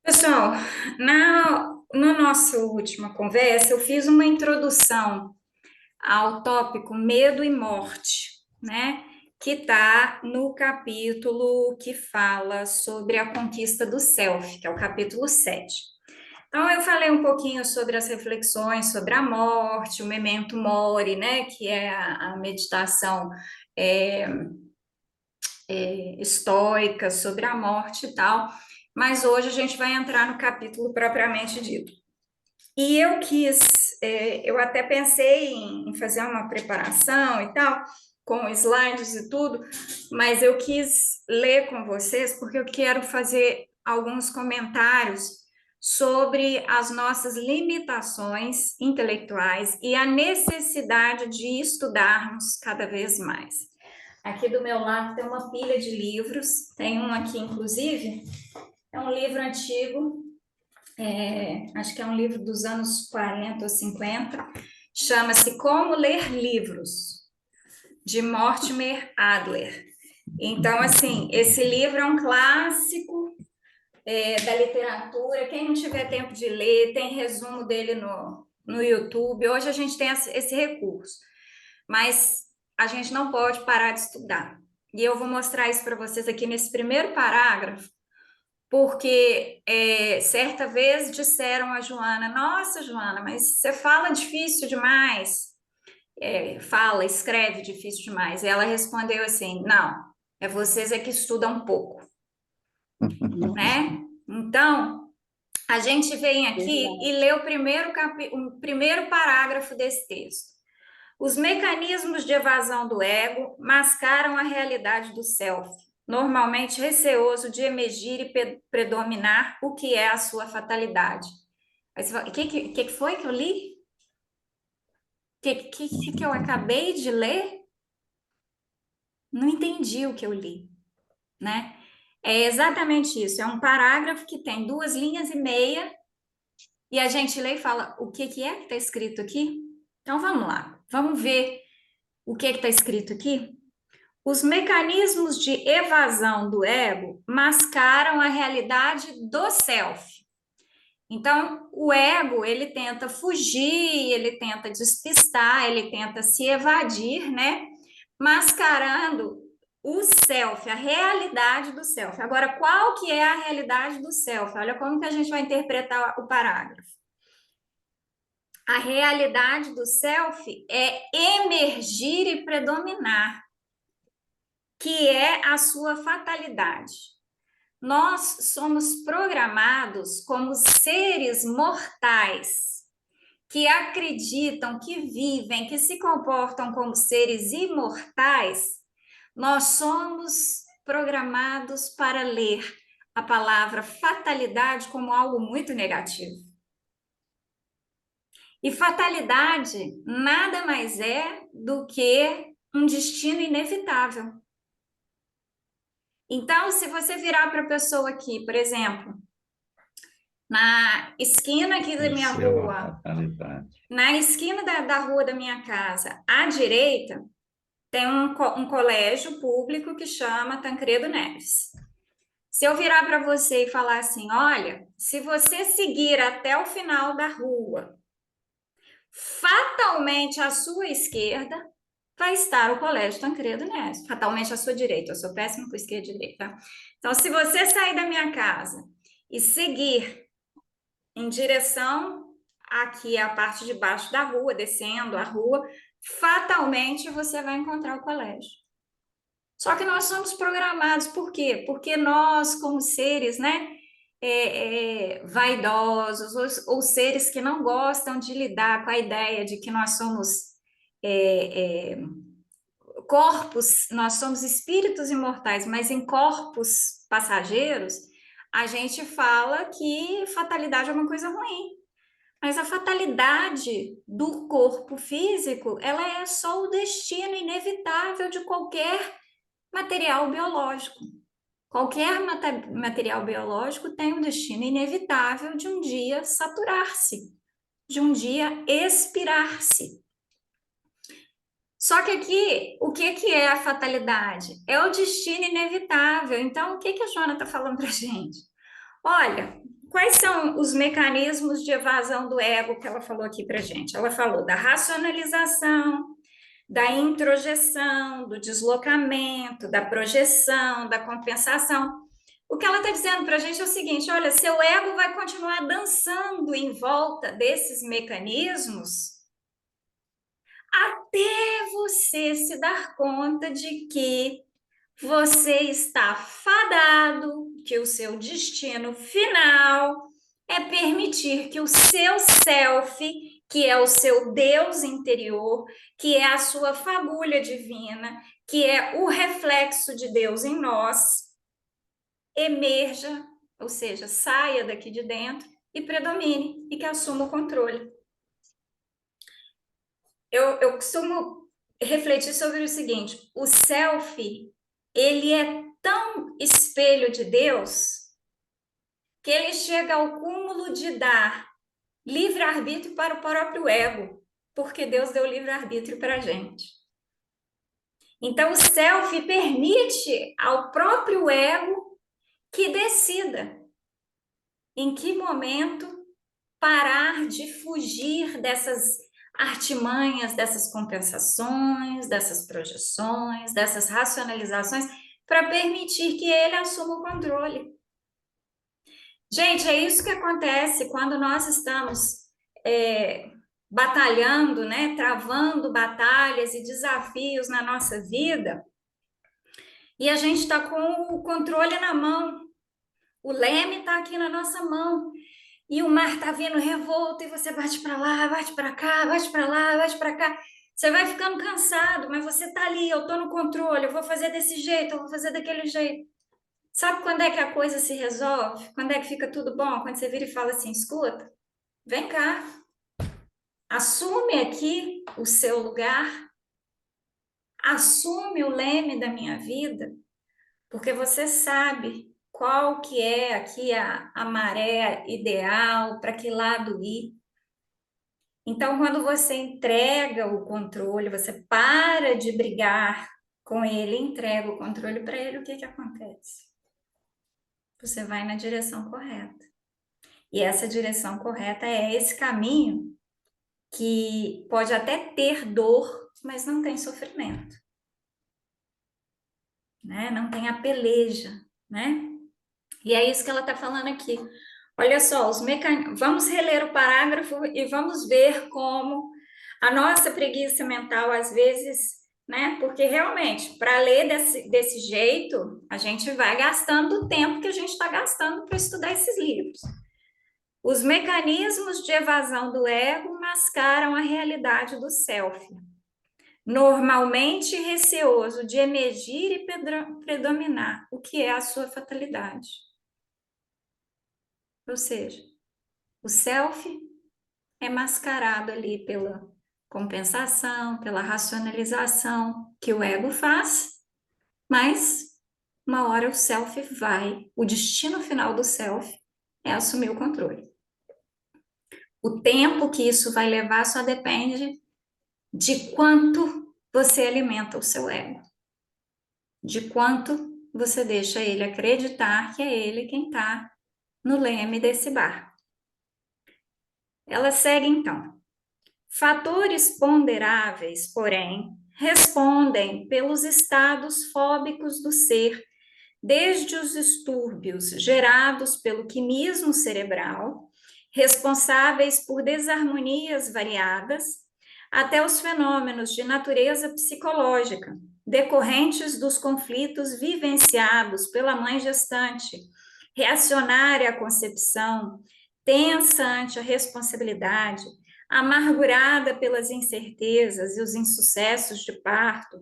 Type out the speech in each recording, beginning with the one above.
Pessoal, no nossa última conversa, eu fiz uma introdução ao tópico medo e morte, né? Que está no capítulo que fala sobre a conquista do self, que é o capítulo 7. Então, eu falei um pouquinho sobre as reflexões sobre a morte, o memento mori, né? Que é a meditação é, estoica sobre a morte e tal. Mas hoje a gente vai entrar no capítulo propriamente dito. E eu quis, eu até pensei em fazer uma preparação e tal, com slides e tudo, mas eu quis ler com vocês porque eu quero fazer alguns comentários sobre as nossas limitações intelectuais e a necessidade de estudarmos cada vez mais. Aqui do meu lado tem uma pilha de livros, tem um aqui, inclusive, é um livro antigo, acho que é um livro dos anos 40 ou 50, chama-se Como Ler Livros, de Mortimer Adler. Então, assim, esse livro é um clássico da literatura. Quem não tiver tempo de ler, tem resumo dele no YouTube. Hoje a gente tem esse recurso, mas a gente não pode parar de estudar. E eu vou mostrar isso para vocês aqui nesse primeiro parágrafo, porque certa vez disseram a Joana: Nossa, Joana, mas você fala difícil demais. Fala, escreve difícil demais. E ela respondeu assim: Não, vocês que estudam pouco, né? Então, a gente vem aqui e lê o primeiro parágrafo desse texto. Os mecanismos de evasão do ego mascaram a realidade do self, normalmente receoso de emergir e predominar o que é a sua fatalidade. Aí você fala, o que foi que eu li? O que eu acabei de ler? Não entendi o que eu li, né? É exatamente isso. É um parágrafo que tem 2 linhas e meia e a gente lê e fala, o que é que está escrito aqui? Então vamos lá, vamos ver o que está escrito aqui? Os mecanismos de evasão do ego mascaram a realidade do self. Então, o ego, ele tenta fugir, ele tenta despistar, ele tenta se evadir, né? Mascarando o self, a realidade do self. Agora, qual que é a realidade do self? Olha como que a gente vai interpretar o parágrafo. A realidade do self é emergir e predominar, que é a sua fatalidade. Nós somos programados como seres mortais que acreditam, que vivem, que se comportam como seres imortais. Nós somos programados para ler a palavra fatalidade como algo muito negativo. E fatalidade nada mais é do que um destino inevitável. Então, se você virar para a pessoa aqui, por exemplo, na esquina aqui da minha Isso é uma rua, fatalidade. na esquina da rua da minha casa, à direita, tem um colégio público que chama Tancredo Neves. Se eu virar para você e falar assim, olha, se você seguir até o final da rua, fatalmente à sua esquerda vai estar o Colégio Tancredo Neves. Fatalmente à sua direita, eu sou péssima com esquerda e direita. Tá? Então, se você sair da minha casa e seguir em direção aqui à parte de baixo da rua, descendo a rua, fatalmente você vai encontrar o colégio. Só que nós somos programados, por quê? Porque nós, como seres, né, vaidosos, ou seres que não gostam de lidar com a ideia de que nós somos corpos, nós somos espíritos imortais, mas em corpos passageiros, a gente fala que fatalidade é uma coisa ruim. Mas a fatalidade do corpo físico, ela é só o destino inevitável de qualquer material biológico. Qualquer material biológico tem um destino inevitável de um dia saturar-se, de um dia expirar-se. Só que aqui, o que é a fatalidade? É o destino inevitável. Então, o que a Joana está falando para a gente? Olha, quais são os mecanismos de evasão do ego que ela falou aqui para gente? Ela falou da racionalização, da introjeção, do deslocamento, da projeção, da compensação. O que ela está dizendo para a gente é o seguinte: olha, seu ego vai continuar dançando em volta desses mecanismos até você se dar conta de que você está fadado, que o seu destino final é permitir que o seu self, que é o seu Deus interior, que é a sua fagulha divina, que é o reflexo de Deus em nós, emerja, ou seja, saia daqui de dentro e predomine e que assuma o controle. Eu costumo refletir sobre o seguinte: o self, ele é tão espelho de Deus que ele chega ao cúmulo de dar livre-arbítrio para o próprio ego, porque Deus deu livre-arbítrio para a gente. Então, o self permite ao próprio ego que decida em que momento parar de fugir dessas artimanhas, dessas compensações, dessas projeções, dessas racionalizações, para permitir que ele assuma o controle. Gente, é isso que acontece quando nós estamos batalhando, né, travando batalhas e desafios na nossa vida, e a gente está com o controle na mão, o leme está aqui na nossa mão, e o mar está vindo revolto, e você bate para lá, bate para cá, bate para lá, bate para cá. Você vai ficando cansado, mas você está ali, eu estou no controle, eu vou fazer desse jeito, eu vou fazer daquele jeito. Sabe quando é que a coisa se resolve? Quando é que fica tudo bom? Quando você vira e fala assim, escuta, vem cá, assume aqui o seu lugar, assume o leme da minha vida, porque você sabe qual que é aqui a maré ideal, para que lado ir. Então, quando você entrega o controle, você para de brigar com ele, entrega o controle para ele, o que que acontece? Você vai na direção correta. E essa direção correta é esse caminho que pode até ter dor, mas não tem sofrimento, né? Não tem a peleja, né? E é isso que ela está falando aqui. Olha só, vamos reler o parágrafo e vamos ver como a nossa preguiça mental, às vezes, né? Porque realmente, para ler desse jeito, a gente vai gastando o tempo que a gente está gastando para estudar esses livros. Os mecanismos de evasão do ego mascaram a realidade do self, normalmente receoso de emergir e predominar, o que é a sua fatalidade. Ou seja, o self é mascarado ali pela compensação, pela racionalização que o ego faz, mas uma hora o self vai, o destino final do self é assumir o controle. O tempo que isso vai levar só depende de quanto você alimenta o seu ego, de quanto você deixa ele acreditar que é ele quem está no leme desse barco. Ela segue então. Fatores ponderáveis, porém, respondem pelos estados fóbicos do ser, desde os distúrbios gerados pelo quimismo cerebral, responsáveis por desarmonias variadas, até os fenômenos de natureza psicológica, decorrentes dos conflitos vivenciados pela mãe gestante, reacionária à concepção, tensa ante a responsabilidade, amargurada pelas incertezas e os insucessos de parto,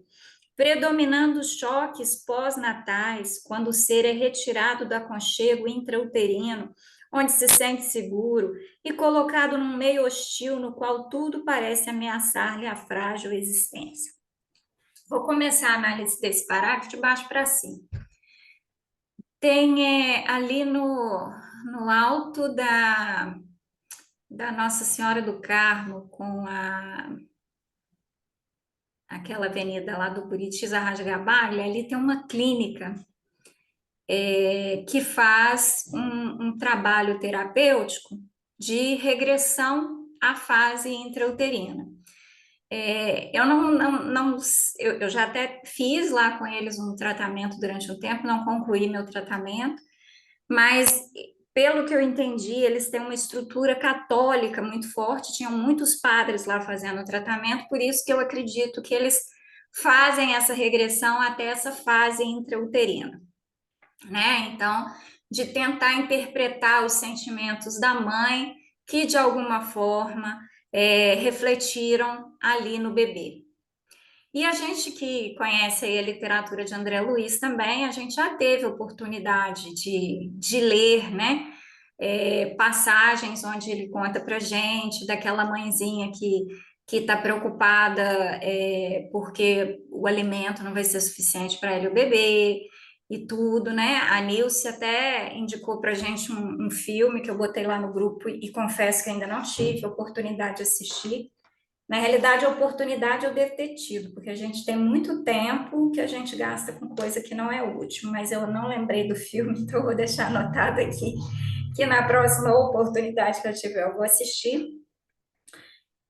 predominando os choques pós-natais, quando o ser é retirado do aconchego intrauterino, onde se sente seguro, e colocado num meio hostil no qual tudo parece ameaçar-lhe a frágil existência. Vou começar a análise desse parágrafo de baixo para cima. Tem ali no alto da Nossa Senhora do Carmo, com aquela avenida lá do Buriti Zarraja Gabalha, ali tem uma clínica que faz um trabalho terapêutico de regressão à fase intrauterina. Eu eu já até fiz lá com eles um tratamento durante um tempo, não concluí meu tratamento, mas pelo que eu entendi, eles têm uma estrutura católica muito forte, tinham muitos padres lá fazendo o tratamento, por isso que eu acredito que eles fazem essa regressão até essa fase intrauterina, né? Então, de tentar interpretar os sentimentos da mãe que de alguma forma refletiram ali no bebê. E a gente que conhece aí a literatura de André Luiz também, a gente já teve oportunidade de ler, né? Passagens onde ele conta para gente daquela mãezinha que está preocupada porque o alimento não vai ser suficiente para ele, o bebê, e tudo, né? A Nilce até indicou para gente um filme que eu botei lá no grupo e confesso que ainda não tive oportunidade de assistir. Na realidade, a oportunidade eu devo ter tido, porque a gente tem muito tempo que a gente gasta com coisa que não é útil, mas eu não lembrei do filme, então eu vou deixar anotado aqui que na próxima oportunidade que eu tiver, eu vou assistir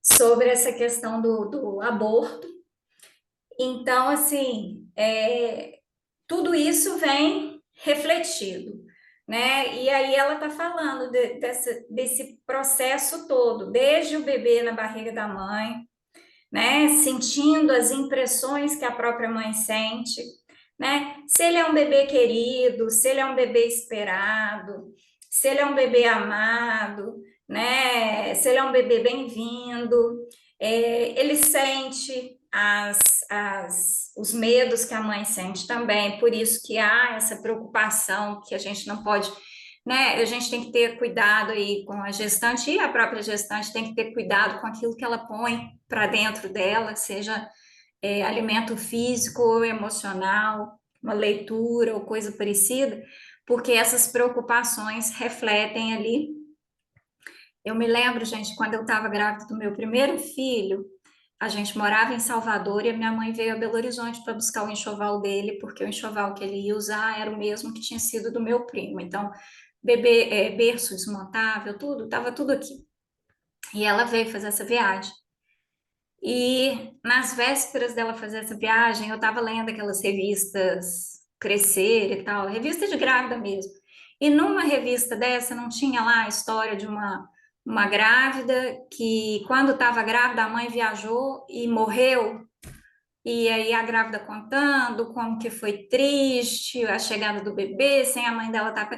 sobre essa questão do aborto. Então, assim, tudo isso vem refletido, né? E aí ela está falando desse processo todo, desde o bebê na barriga da mãe, né? Sentindo as impressões que a própria mãe sente, né? Se ele é um bebê querido, se ele é um bebê esperado, se ele é um bebê amado, né? Se ele é um bebê bem-vindo, ele sente os medos que a mãe sente também, por isso que há essa preocupação que a gente não pode, né? A gente tem que ter cuidado aí com a gestante e a própria gestante tem que ter cuidado com aquilo que ela põe para dentro dela, seja alimento físico ou emocional, uma leitura ou coisa parecida, porque essas preocupações refletem ali. Eu me lembro, gente, quando eu estava grávida do meu primeiro filho, a gente morava em Salvador e a minha mãe veio a Belo Horizonte para buscar o enxoval dele, porque o enxoval que ele ia usar era o mesmo que tinha sido do meu primo. Então, bebê, berço desmontável, tudo, estava tudo aqui. E ela veio fazer essa viagem. E nas vésperas dela fazer essa viagem, eu estava lendo aquelas revistas Crescer e tal, revista de grávida mesmo. E numa revista dessa não tinha lá a história de uma grávida que, quando estava grávida, a mãe viajou e morreu. E aí a grávida contando como que foi triste a chegada do bebê, sem a mãe dela estar.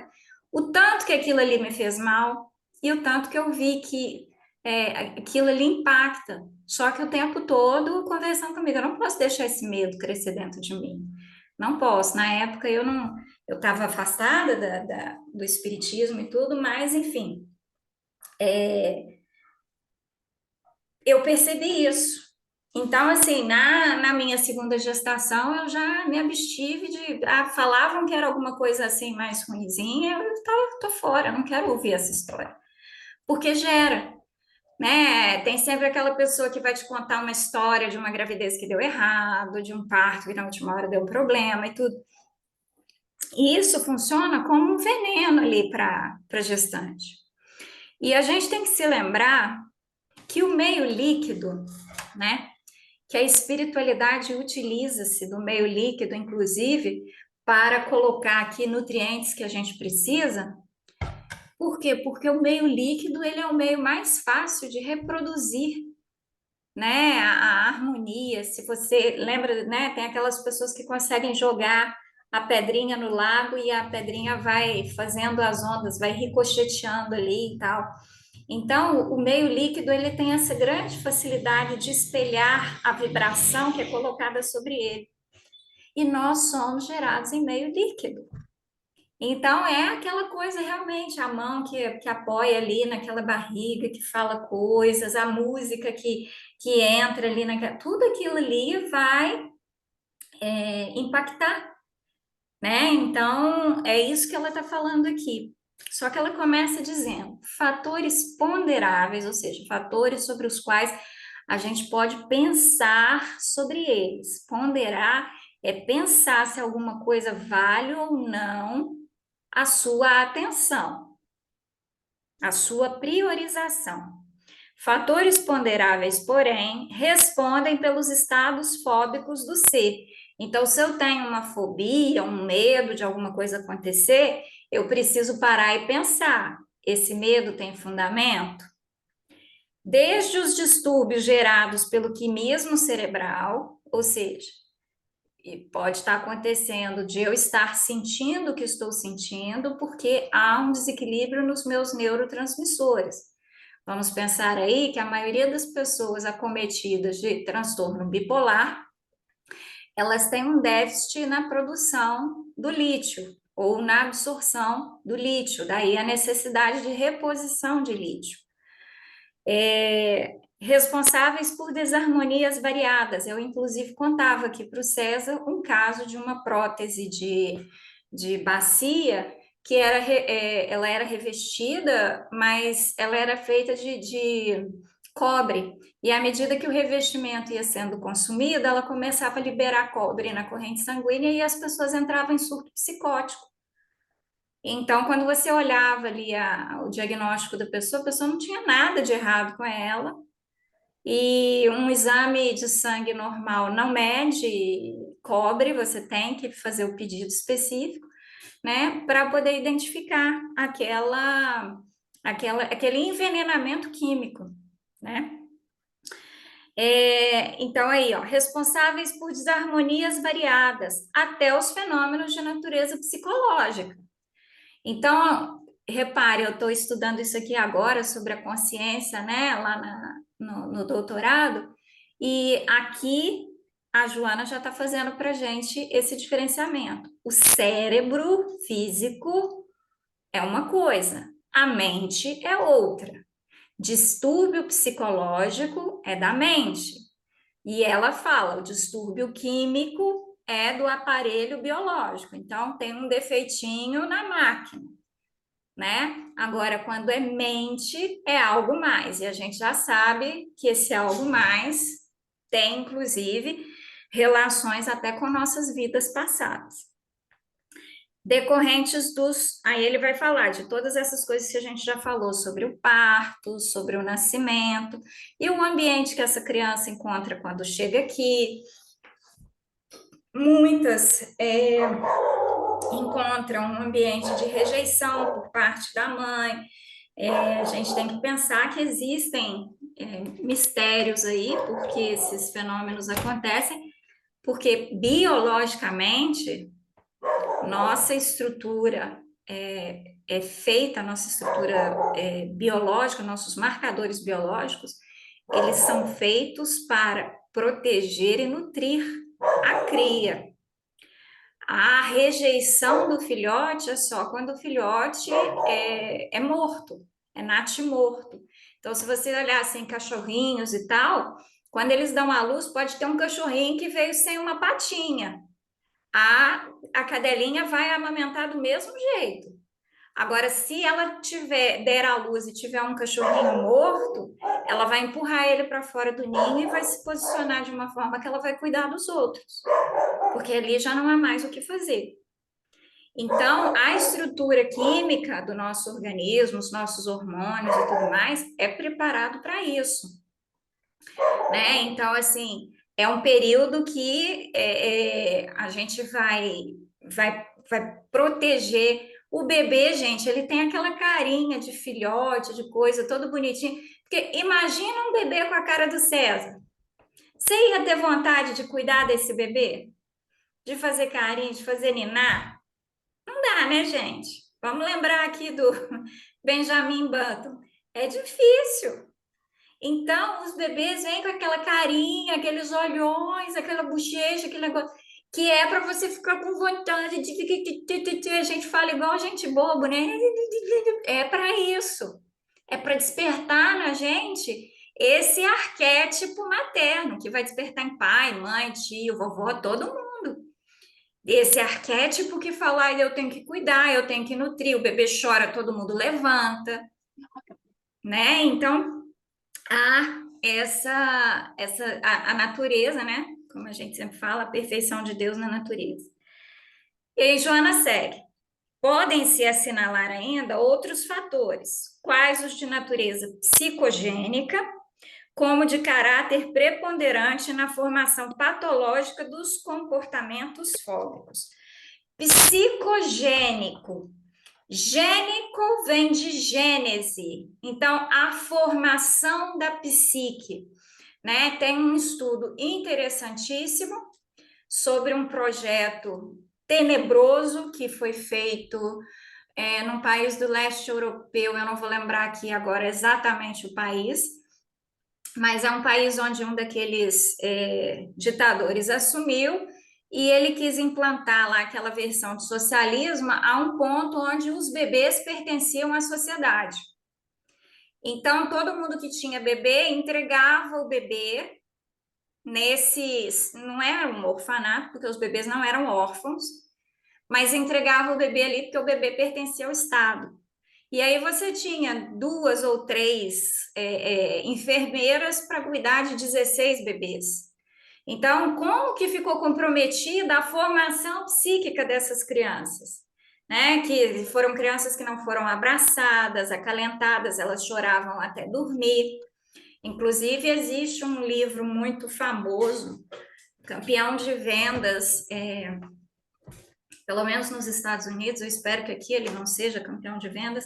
O tanto que aquilo ali me fez mal e o tanto que eu vi que aquilo ali impacta. Só que o tempo todo conversando comigo, eu não posso deixar esse medo crescer dentro de mim. Não posso. Na época eu não, eu estava afastada do espiritismo e tudo, mas enfim, eu percebi isso. Então, assim, na minha segunda gestação, eu já me abstive de. Falavam que era alguma coisa assim mais ruinzinha, eu tô fora, não quero ouvir essa história. Porque gera, né? Tem sempre aquela pessoa que vai te contar uma história de uma gravidez que deu errado, de um parto que na última hora deu problema e tudo. E isso funciona como um veneno ali para a gestante. E a gente tem que se lembrar que o meio líquido, né? Que a espiritualidade utiliza-se do meio líquido, inclusive, para colocar aqui nutrientes que a gente precisa. Por quê? Porque o meio líquido ele é o meio mais fácil de reproduzir, né? A harmonia. Se você lembra, né? Tem aquelas pessoas que conseguem jogar a pedrinha no lago e a pedrinha vai fazendo as ondas, vai ricocheteando ali e tal. Então, o meio líquido ele tem essa grande facilidade de espelhar a vibração que é colocada sobre ele. E nós somos gerados em meio líquido. Então, é aquela coisa realmente, a mão que apoia ali naquela barriga, que fala coisas, a música que entra ali, tudo aquilo ali vai impactar, né? Então, é isso que ela está falando aqui. Só que ela começa dizendo fatores ponderáveis, ou seja, fatores sobre os quais a gente pode pensar sobre eles. Ponderar é pensar se alguma coisa vale ou não a sua atenção, a sua priorização. Fatores ponderáveis, porém, respondem pelos estados fóbicos do ser. Então, se eu tenho uma fobia, um medo de alguma coisa acontecer, eu preciso parar e pensar: esse medo tem fundamento? Desde os distúrbios gerados pelo quimismo cerebral, ou seja, e pode estar acontecendo de eu estar sentindo o que estou sentindo, porque há um desequilíbrio nos meus neurotransmissores. Vamos pensar aí que a maioria das pessoas acometidas de transtorno bipolar, elas têm um déficit na produção do lítio ou na absorção do lítio, daí a necessidade de reposição de lítio. Responsáveis por desarmonias variadas. Eu, inclusive, contava aqui para o César um caso de uma prótese de bacia que ela era revestida, mas ela era feita de cobre. E à medida que o revestimento ia sendo consumido, ela começava a liberar cobre na corrente sanguínea e as pessoas entravam em surto psicótico. Então, quando você olhava ali o diagnóstico da pessoa, a pessoa não tinha nada de errado com ela, e um exame de sangue normal não mede cobre, você tem que fazer o pedido específico, né, para poder identificar aquele envenenamento químico, né? Então, aí, ó, responsáveis por desarmonias variadas, até os fenômenos de natureza psicológica. Então, repare, eu estou estudando isso aqui agora sobre a consciência, né, lá no doutorado, e aqui a Joana já está fazendo para a gente esse diferenciamento. O cérebro físico é uma coisa, a mente é outra. Distúrbio psicológico é da mente. E ela fala, o distúrbio químico é do aparelho biológico. Então, tem um defeitinho na máquina, né? Agora, quando é mente, é algo mais. E a gente já sabe que esse algo mais tem, inclusive, relações até com nossas vidas passadas. Decorrentes dos. Aí ele vai falar de todas essas coisas que a gente já falou, sobre o parto, sobre o nascimento, e o ambiente que essa criança encontra quando chega aqui. Muitas encontram um ambiente de rejeição por parte da mãe. A gente tem que pensar que existem mistérios aí, porque esses fenômenos acontecem, porque biologicamente nossa estrutura é feita, a nossa estrutura biológica, nossos marcadores biológicos, eles são feitos para proteger e nutrir a cria. A rejeição do filhote é só quando o filhote é morto, é natimorto. Então, se você olhar assim, cachorrinhos e tal, quando eles dão à luz, pode ter um cachorrinho que veio sem uma patinha. A cadelinha vai amamentar do mesmo jeito. Agora, se ela der à luz e tiver um cachorrinho morto, ela vai empurrar ele para fora do ninho e vai se posicionar de uma forma que ela vai cuidar dos outros, porque ali já não há mais o que fazer. Então, a estrutura química do nosso organismo, os nossos hormônios e tudo mais, é preparado para isso, né? Então, assim, é um período que a gente vai proteger o bebê, gente. Ele tem aquela carinha de filhote, de coisa, todo bonitinho. Porque imagina um bebê com a cara do César. Você ia ter vontade de cuidar desse bebê? De fazer carinho, de fazer ninar? Não dá, né, gente? Vamos lembrar aqui do Benjamin Button. É difícil. Então, os bebês vêm com aquela carinha, aqueles olhões, aquela bochecha, aquele negócio, que é para você ficar com vontade de. A gente fala igual gente bobo, né? É para isso. É para despertar na gente esse arquétipo materno, que vai despertar em pai, mãe, tio, vovó, todo mundo. Esse arquétipo que fala, "Ai, eu tenho que cuidar, eu tenho que nutrir, o bebê chora, todo mundo levanta, né? Então, a natureza, né? como a gente sempre fala, a perfeição de Deus na natureza. E aí, Joana segue. Podem-se assinalar ainda outros fatores, quais os de natureza psicogênica, como de caráter preponderante na formação patológica dos comportamentos fóbicos. Psicogênico. Gênico vem de gênese, então a formação da psique, né? Tem um estudo interessantíssimo sobre um projeto tenebroso que foi feito num país do leste europeu, eu não vou lembrar aqui agora exatamente o país, mas é um país onde um daqueles ditadores assumiu e ele quis implantar lá aquela versão de socialismo a um ponto onde os bebês pertenciam à sociedade. Então, todo mundo que tinha bebê entregava o bebê nesses, não era um orfanato, porque os bebês não eram órfãos, mas entregava o bebê ali porque o bebê pertencia ao Estado. E aí você tinha 2 ou 3 enfermeiras para cuidar de 16 bebês. Então, como que ficou comprometida a formação psíquica dessas crianças? Né? Que foram crianças que não foram abraçadas, acalentadas, elas choravam até dormir. Inclusive, existe um livro muito famoso, campeão de vendas, pelo menos nos Estados Unidos, eu espero que aqui ele não seja campeão de vendas,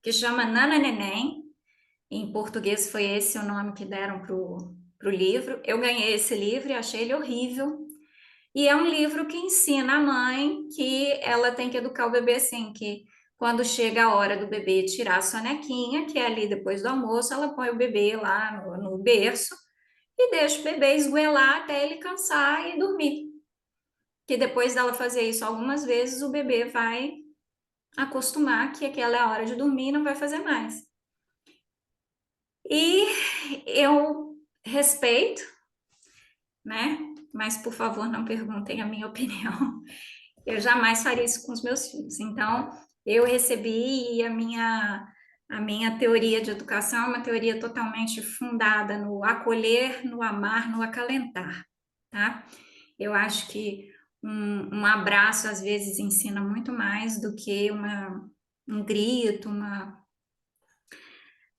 que chama Nana Neném. Em português foi esse o nome que deram para o livro. Eu ganhei esse livro e achei ele horrível. E é um livro que ensina a mãe que ela tem que educar o bebê assim, que quando chega a hora do bebê tirar a sonequinha, que é ali depois do almoço, ela põe o bebê lá no berço e deixa o bebê esgoelar até ele cansar e dormir. Que depois dela fazer isso algumas vezes, o bebê vai acostumar que aquela é a hora de dormir e não vai fazer mais. E eu respeito, né? Mas por favor, não perguntem a minha opinião. Eu jamais faria isso com os meus filhos. Então, eu recebi e a minha teoria de educação é uma teoria totalmente fundada no acolher, no amar, no acalentar, tá? Eu acho que um abraço às vezes ensina muito mais do que um grito,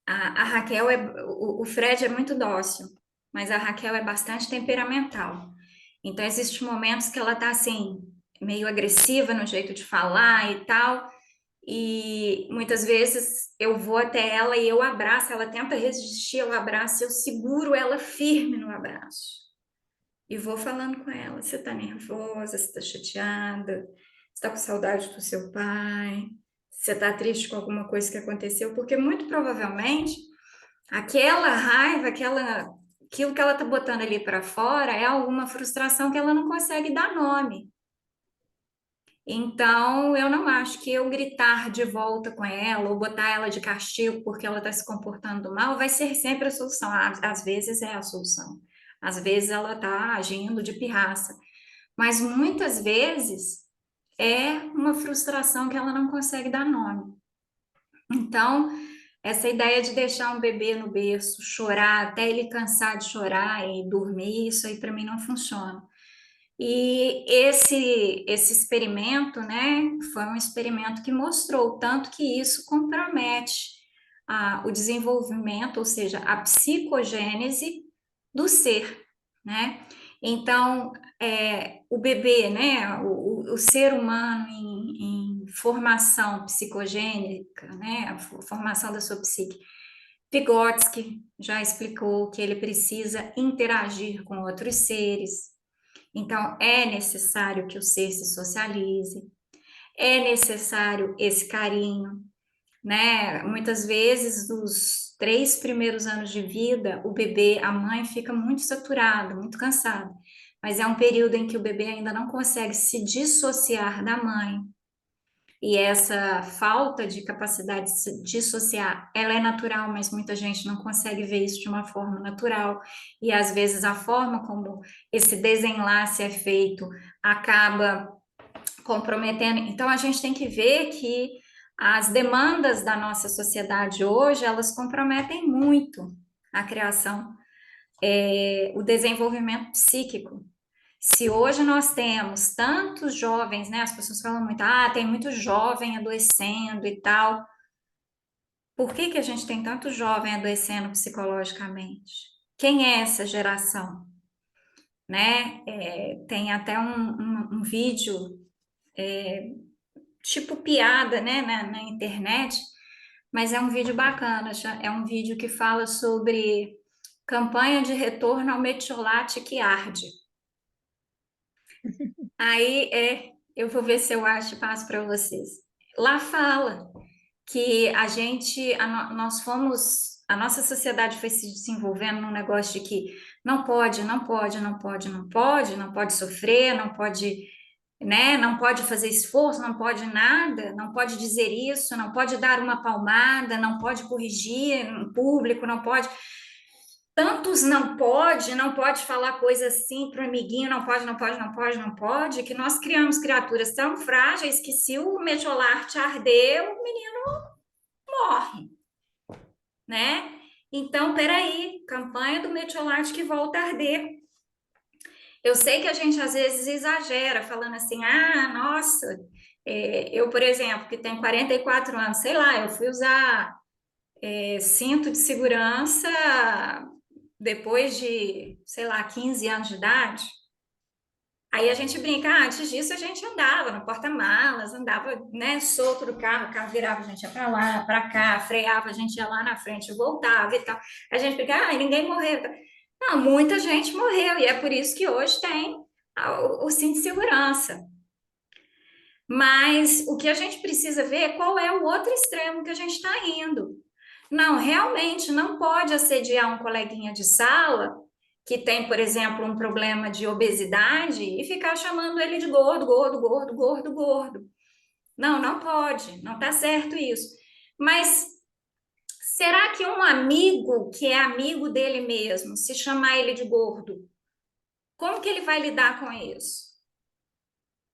a Raquel o Fred é muito dócil, mas a Raquel é bastante temperamental. Então, existem momentos que ela tá assim, meio agressiva no jeito de falar e tal, e muitas vezes eu vou até ela e eu abraço, ela tenta resistir ao abraço, eu seguro ela firme no abraço. E vou falando com ela, você tá nervosa, você tá chateada, você tá com saudade do seu pai, você tá triste com alguma coisa que aconteceu, porque muito provavelmente aquela raiva, aquilo que ela tá botando ali para fora é alguma frustração que ela não consegue dar nome. Então, eu não acho que eu gritar de volta com ela ou botar ela de castigo porque ela está se comportando mal vai ser sempre a solução. Às vezes é a solução. Às vezes ela está agindo de pirraça. Mas muitas vezes é uma frustração que ela não consegue dar nome. Então, essa ideia de deixar um bebê no berço, chorar até ele cansar de chorar e dormir, isso aí para mim não funciona. E esse experimento, né, foi um experimento que mostrou o tanto que isso compromete o desenvolvimento, ou seja, a psicogênese do ser, né? Então, o bebê, né, o ser humano em formação psicogênica, né, a formação da sua psique, Vygotsky já explicou que ele precisa interagir com outros seres, então, é necessário que o ser se socialize, é necessário esse carinho, né? Muitas vezes, nos 3 primeiros anos de vida, o bebê, a mãe fica muito saturada, muito cansada, mas é um período em que o bebê ainda não consegue se dissociar da mãe. E essa falta de capacidade de se dissociar, ela é natural, mas muita gente não consegue ver isso de uma forma natural. E às vezes a forma como esse desenlace é feito acaba comprometendo. Então a gente tem que ver que as demandas da nossa sociedade hoje, elas comprometem muito a criação, o desenvolvimento psíquico. Se hoje nós temos tantos jovens, né? As pessoas falam muito, tem muito jovem adoecendo e tal. Por que que a gente tem tanto jovem adoecendo psicologicamente? Quem é essa geração? Né? Tem até um vídeo tipo piada, né, na internet, mas é um vídeo bacana, é um vídeo que fala sobre campanha de retorno ao metiolate que arde. Aí eu vou ver se eu acho e passo para vocês. Lá fala que nós fomos, a nossa sociedade foi se desenvolvendo num negócio de que não pode, não pode, não pode, não pode, não pode sofrer, não pode, né, não pode fazer esforço, não pode nada, não pode dizer isso, não pode dar uma palmada, não pode corrigir em público, não pode. Tantos não pode falar coisa assim para o amiguinho, não pode, não pode, não pode, não pode, que nós criamos criaturas tão frágeis que se o metiolate arder, o menino morre, né? Então, peraí, campanha do metiolate que volta a arder. Eu sei que a gente às vezes exagera, falando assim, nossa, eu, por exemplo, que tenho 44 anos, sei lá, eu fui usar cinto de segurança depois de, sei lá, 15 anos de idade. Aí a gente brinca, antes disso a gente andava no porta-malas, andava, né, solto do carro, o carro virava, a gente ia para lá, para cá, freava, a gente ia lá na frente, voltava e tal. A gente brinca, ninguém morreu. Não, muita gente morreu, e é por isso que hoje tem o cinto de segurança. Mas o que a gente precisa ver é qual é o outro extremo que a gente está indo. Não, realmente não pode assediar um coleguinha de sala que tem, por exemplo, um problema de obesidade e ficar chamando ele de gordo, gordo, gordo, gordo, gordo. Não, não pode, não está certo isso. Mas será que um amigo que é amigo dele mesmo, se chamar ele de gordo, como que ele vai lidar com isso?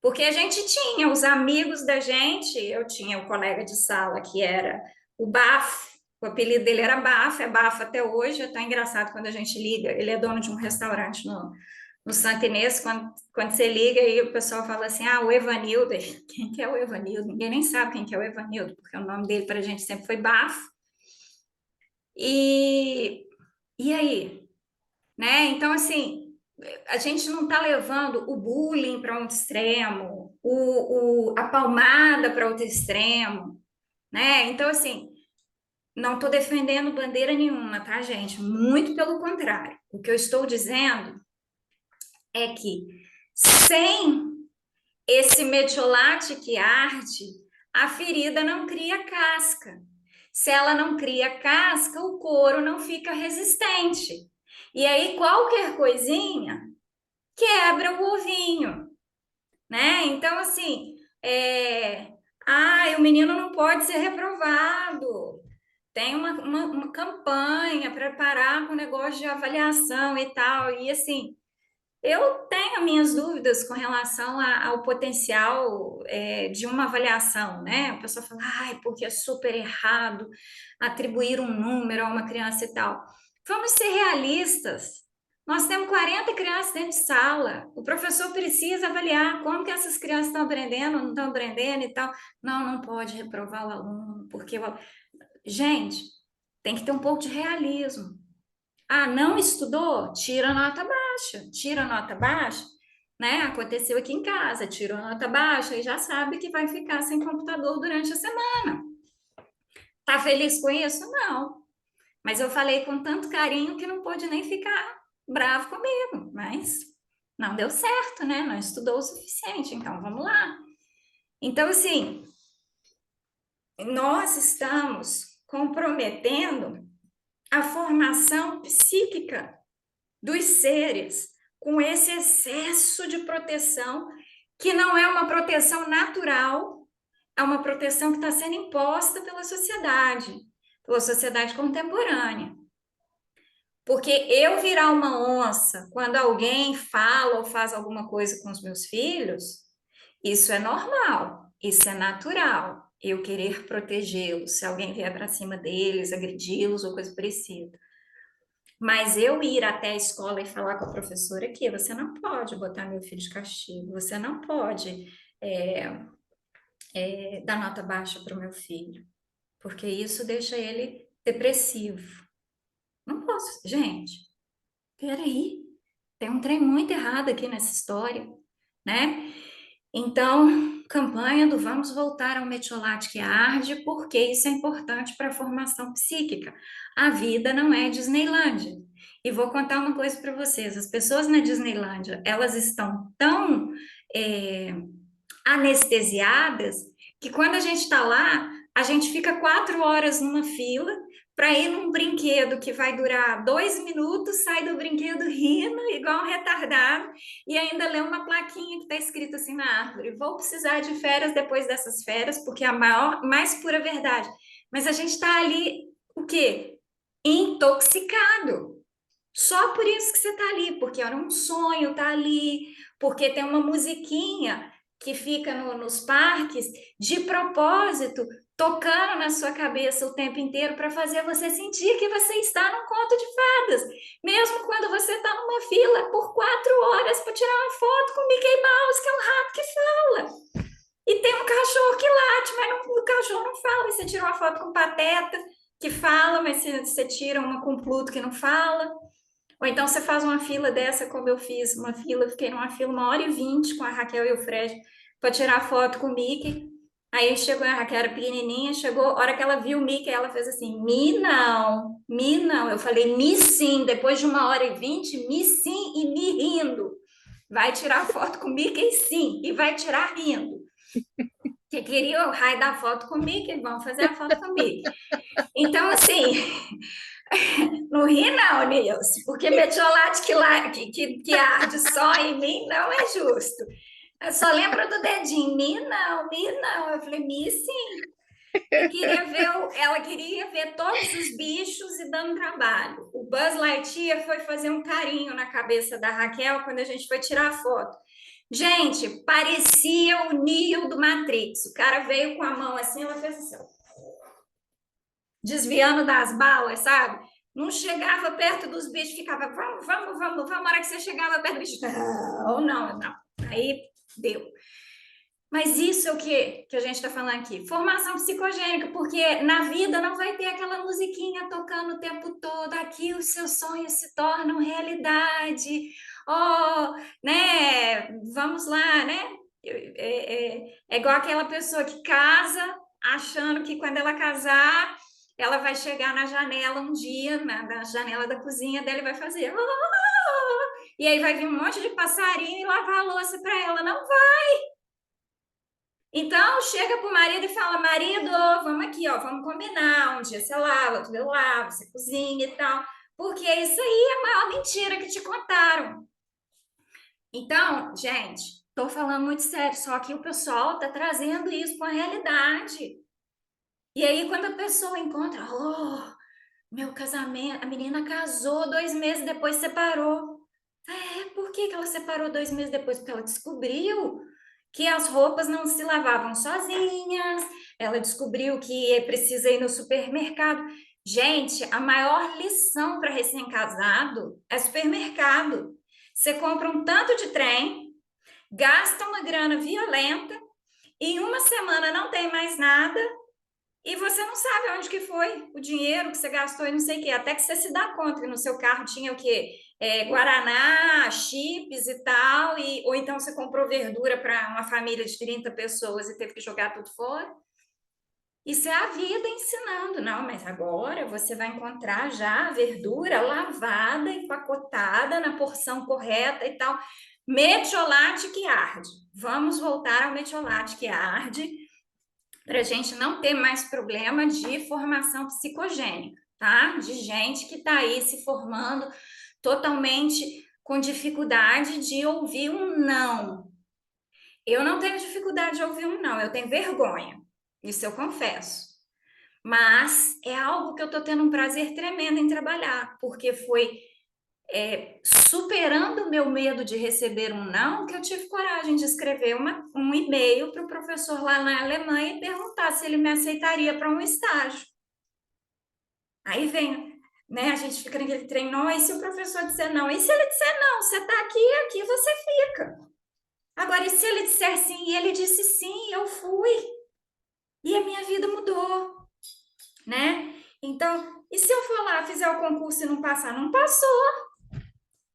Porque a gente tinha os amigos da gente, eu tinha o colega de sala que era o Bafo, o apelido dele era Bafo, é Bafo até hoje, é tão engraçado quando a gente liga, ele é dono de um restaurante no Santa Inês, quando você liga e o pessoal fala assim, o Evanildo, quem que é o Evanildo? Ninguém nem sabe quem que é o Evanildo, porque o nome dele para a gente sempre foi Bafo. E, e aí? Né? Então, assim, a gente não está levando o bullying para um extremo, a palmada para outro extremo, né? Então, assim, não estou defendendo bandeira nenhuma, tá, gente? Muito pelo contrário. O que eu estou dizendo é que sem esse metiolate que arde, a ferida não cria casca. Se ela não cria casca, o couro não fica resistente. E aí, qualquer coisinha quebra o ovinho, né? Então, assim, o menino não pode ser reprovado. Tem uma campanha para parar com o negócio de avaliação e tal. E, assim, eu tenho minhas dúvidas com relação ao potencial de uma avaliação, né? A pessoa fala, porque é super errado atribuir um número a uma criança e tal. Vamos ser realistas. Nós temos 40 crianças dentro de sala. O professor precisa avaliar como que essas crianças estão aprendendo, não estão aprendendo e tal. Não, não pode reprovar o aluno, porque gente, tem que ter um pouco de realismo. Não estudou? Tira a nota baixa. Tira a nota baixa, né? Aconteceu aqui em casa, tirou a nota baixa e já sabe que vai ficar sem computador durante a semana. Tá feliz com isso? Não. Mas eu falei com tanto carinho que não pôde nem ficar bravo comigo. Mas não deu certo, né? Não estudou o suficiente. Então vamos lá. Então, assim, nós estamos comprometendo a formação psíquica dos seres com esse excesso de proteção, que não é uma proteção natural, é uma proteção que está sendo imposta pela sociedade contemporânea. Porque eu virar uma onça quando alguém fala ou faz alguma coisa com os meus filhos, isso é normal, isso é natural. Eu querer protegê-los, se alguém vier para cima deles, agredi-los ou coisa parecida. Mas eu ir até a escola e falar com a professora que você não pode botar meu filho de castigo, você não pode é, dar nota baixa para o meu filho, porque isso deixa ele depressivo. Não posso, gente, peraí, tem um trem muito errado aqui nessa história, né? Então, campanha do Vamos Voltar ao Metiolate que Arde, porque isso é importante para a formação psíquica. A vida não é Disneylândia. E vou contar uma coisa para vocês: as pessoas na Disneylândia, elas estão tão é, anestesiadas que quando a gente está lá, a gente fica 4 horas numa fila para ir num brinquedo que vai durar 2 minutos, sai do brinquedo rindo, igual um retardado, e ainda lê uma plaquinha que está escrito assim na árvore: vou precisar de férias depois dessas férias, porque é a maior, mais pura verdade. Mas a gente está ali, o quê? Intoxicado. Só por isso que você está ali, porque era um sonho estar ali, porque tem uma musiquinha que fica nos parques de propósito, tocando na sua cabeça o tempo inteiro para fazer você sentir que você está num conto de fadas, mesmo quando você está numa fila por 4 horas para tirar uma foto com o Mickey Mouse, que é um rato que fala. E tem um cachorro que late, mas não, o cachorro não fala. E você tira uma foto com o Pateta, que fala, mas você tira uma com o Pluto, que não fala. Ou então você faz uma fila dessa, como eu fiz, uma fila, fiquei numa fila 1h20 com a Raquel e o Fred para tirar foto com o Mickey. Aí chegou, a Raquel era pequenininha, chegou, a hora que ela viu o Mickey, ela fez assim: Mi não, Mi não. Eu falei: Mi sim, depois de 1h20, Mi sim e Mi rindo. Vai tirar foto com o Mickey sim, e vai tirar rindo. Que queria o raio da foto com o Mickey, vão fazer a foto com o Mickey. Então, assim, não ri não, Nilce, porque metiolate que arde só em mim não é justo. Eu só lembro do dedinho, mi não, mi não. Eu falei, mi sim. E queria ver, ela queria ver todos os bichos e dando trabalho. O Buzz Lightyear foi fazer um carinho na cabeça da Raquel quando a gente foi tirar a foto. Gente, parecia o Neo do Matrix. O cara veio com a mão assim, ela fez assim, ó, desviando das balas, sabe? Não chegava perto dos bichos, ficava, vamos, vamos, vamos, vamos. A hora que você chegava perto do bicho, não, não, não. Aí deu. Mas isso é o que a gente está falando aqui. Formação psicogênica, porque na vida não vai ter aquela musiquinha tocando o tempo todo. Aqui os seus sonhos se tornam realidade. Oh, né? Vamos lá, né? É igual aquela pessoa que casa achando que quando ela casar, ela vai chegar na janela um dia, na janela da cozinha dela e vai fazer. E aí vai vir um monte de passarinho e lavar a louça para ela. Não vai. Então, chega pro marido e fala: marido, vamos aqui, ó, vamos combinar. Um dia você lava, outro dia eu lavo, você cozinha e tal. Porque isso aí é a maior mentira que te contaram. Então, gente, tô falando muito sério, só que o pessoal tá trazendo isso para a realidade. E aí, quando a pessoa encontra, oh, meu casamento, a menina casou 2 meses depois separou. Por que que ela separou 2 meses depois? Porque ela descobriu que as roupas não se lavavam sozinhas, ela descobriu que precisa ir no supermercado. Gente, a maior lição para recém-casado é supermercado. Você compra um tanto de trem, gasta uma grana violenta, e em uma semana não tem mais nada, e você não sabe onde que foi o dinheiro que você gastou e não sei o quê. Até que você se dá conta que no seu carro tinha o quê? Guaraná, chips e tal. Ou então você comprou verdura para uma família de 30 pessoas e teve que jogar tudo fora. Isso é a vida ensinando. Não, mas agora você vai encontrar já a verdura lavada, empacotada na porção correta e tal. Metiolate que arde. Vamos voltar ao metiolate que arde para a gente não ter mais problema de formação psicogênica, tá? De gente que está aí se formando totalmente com dificuldade de ouvir um não. Eu não tenho dificuldade de ouvir um não, eu tenho vergonha, isso eu confesso. Mas é algo que eu estou tendo um prazer tremendo em trabalhar, porque foi superando o meu medo de receber um não, que eu tive coragem de escrever um e-mail para o professor lá na Alemanha e perguntar se ele me aceitaria para um estágio. Aí vem, né? A gente fica naquele trem, não, e se o professor disser não? E se ele disser não? Você está aqui, aqui você fica. Agora, e se ele disser sim? E ele disse sim, eu fui. E a minha vida mudou, né? Então, e se eu for lá, fizer o concurso e não passar? Não passou.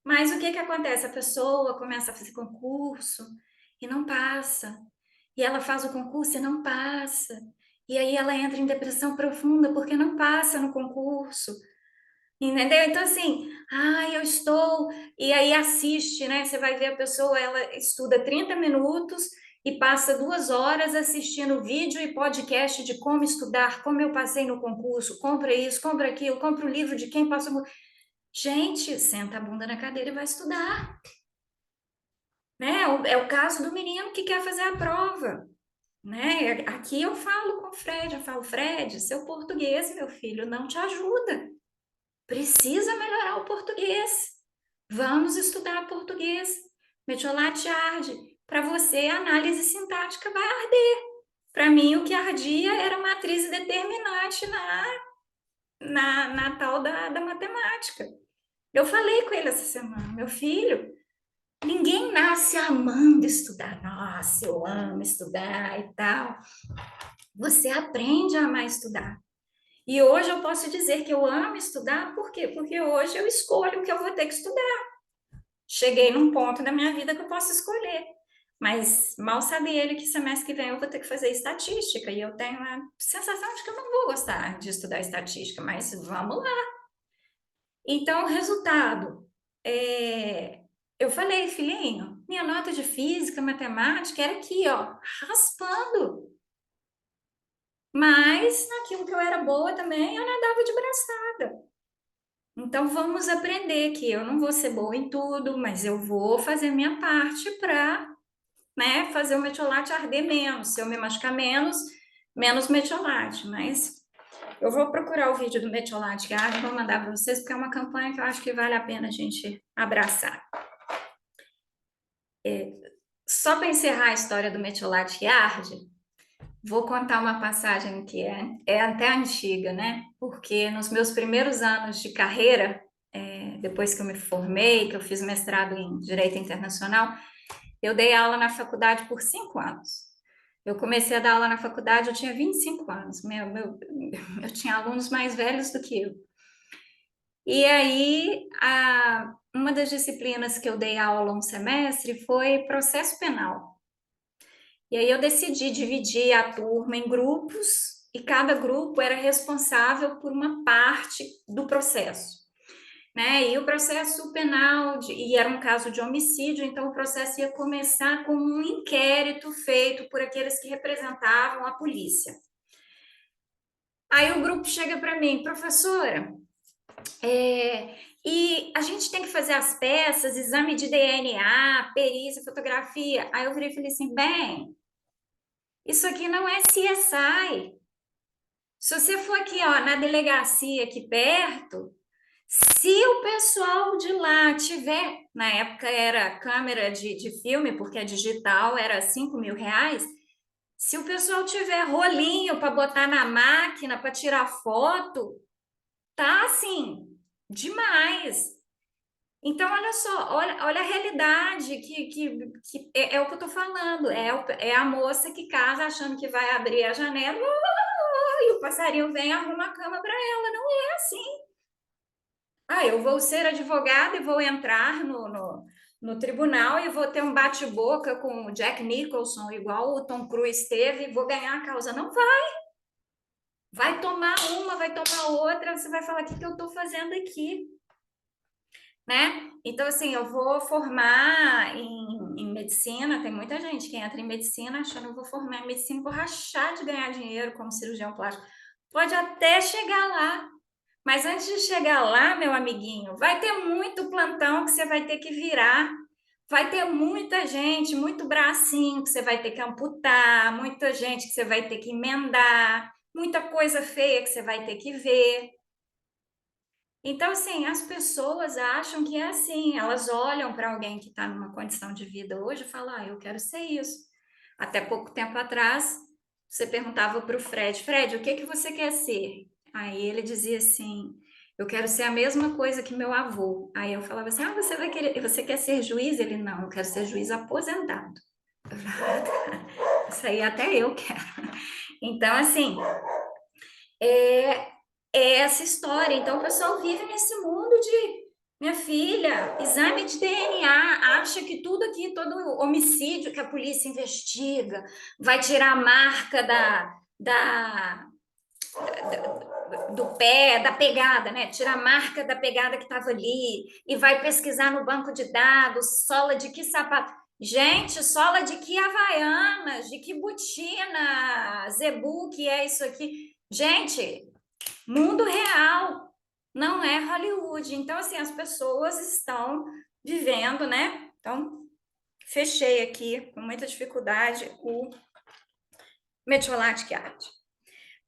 Mas o que que acontece? A pessoa começa a fazer concurso e não passa. E ela faz o concurso e não passa. E aí ela entra em depressão profunda porque não passa no concurso. Entendeu? Então, assim, eu estou. E aí assiste, né? Você vai ver a pessoa, ela estuda 30 minutos e passa 2 horas assistindo vídeo e podcast de como estudar, como eu passei no concurso, compra isso, compra aquilo, compra o livro de quem passou. Gente, senta a bunda na cadeira e vai estudar. Né? É o caso do menino que quer fazer a prova. Né? Aqui eu falo com o Fred, eu falo, Fred, seu português, meu filho, não te ajuda. Precisa melhorar o português. Vamos estudar português. Metiolate arde. Para você, a análise sintática vai arder. Para mim, o que ardia era a matriz determinante na tal da matemática. Eu falei com ele essa semana, meu filho, ninguém nasce amando estudar. Nossa, eu amo estudar e tal. Você aprende a amar estudar. E hoje eu posso dizer que eu amo estudar, por quê? Porque hoje eu escolho o que eu vou ter que estudar. Cheguei num ponto da minha vida que eu posso escolher. Mas mal sabe ele que semestre que vem eu vou ter que fazer estatística. E eu tenho a sensação de que eu não vou gostar de estudar estatística, mas vamos lá. Então, o resultado. Eu falei, filhinho, minha nota de física, matemática era aqui, ó, raspando. Mas naquilo que eu era boa também, eu nadava de braçada. Então vamos aprender que eu não vou ser boa em tudo, mas eu vou fazer minha parte para, né, fazer o metiolate arder menos. Se eu me machucar menos, menos metiolate. Mas eu vou procurar o vídeo do metiolate que arde, vou mandar para vocês, porque é uma campanha que eu acho que vale a pena a gente abraçar. Só para encerrar a história do metiolate que arde, vou contar uma passagem que é até antiga, né? Porque nos meus primeiros anos de carreira, depois que eu me formei, que eu fiz mestrado em Direito Internacional, eu dei aula na faculdade por 5 anos. Eu comecei a dar aula na faculdade, eu tinha 25 anos. Eu tinha alunos mais velhos do que eu. E aí, uma das disciplinas que eu dei aula um semestre foi processo penal. E aí eu decidi dividir a turma em grupos e cada grupo era responsável por uma parte do processo. Né? E o processo penal, e era um caso de homicídio, então o processo ia começar com um inquérito feito por aqueles que representavam a polícia. Aí o grupo chega para mim, professora, e a gente tem que fazer as peças, exame de DNA, perícia, fotografia. Aí eu virei e falei assim, bem, isso aqui não é CSI. Se você for aqui, ó, na delegacia aqui perto, se o pessoal de lá tiver, na época era câmera de filme, porque a digital era 5.000 reais, se o pessoal tiver rolinho para botar na máquina para tirar foto, tá assim, demais. Então, olha só, olha a realidade que é o que eu estou falando. É a moça que casa achando que vai abrir a janela e o passarinho vem e arruma a cama para ela. Não é assim. Eu vou ser advogada e vou entrar no tribunal e vou ter um bate-boca com o Jack Nicholson, igual o Tom Cruise teve, e vou ganhar a causa. Não vai. Vai tomar uma, vai tomar outra, você vai falar: o que que eu estou fazendo aqui? Né? Então, assim, eu vou formar em medicina. Tem muita gente que entra em medicina achando que eu vou formar em medicina, vou rachar de ganhar dinheiro como cirurgião plástico. Pode até chegar lá. Mas antes de chegar lá, meu amiguinho, vai ter muito plantão que você vai ter que virar. Vai ter muita gente, muito bracinho que você vai ter que amputar, muita gente que você vai ter que emendar, muita coisa feia que você vai ter que ver. Então, assim, as pessoas acham que é assim, elas olham para alguém que está numa condição de vida hoje e falam, eu quero ser isso. Até pouco tempo atrás, você perguntava para o Fred, Fred, o que que você quer ser? Aí ele dizia assim, Eu quero ser a mesma coisa que meu avô. Aí eu falava assim: você quer ser juiz? Ele, não, eu quero ser juiz aposentado. Eu falava, ah, tá. Isso aí até eu quero. Então, assim, é, é essa história. Então, o pessoal vive nesse mundo de, minha filha, exame de DNA, acha que tudo aqui, todo homicídio que a polícia investiga, vai tirar a marca do pé, da pegada, né? Tira a marca da pegada que estava ali e vai pesquisar no banco de dados, sola de que sapato. Gente, sola de que Havaianas, de que botina, Zebu, que é isso aqui. Gente, mundo real, não é Hollywood. Então, assim, as pessoas estão vivendo, né? Então, fechei aqui com muita dificuldade o Metiolate Art.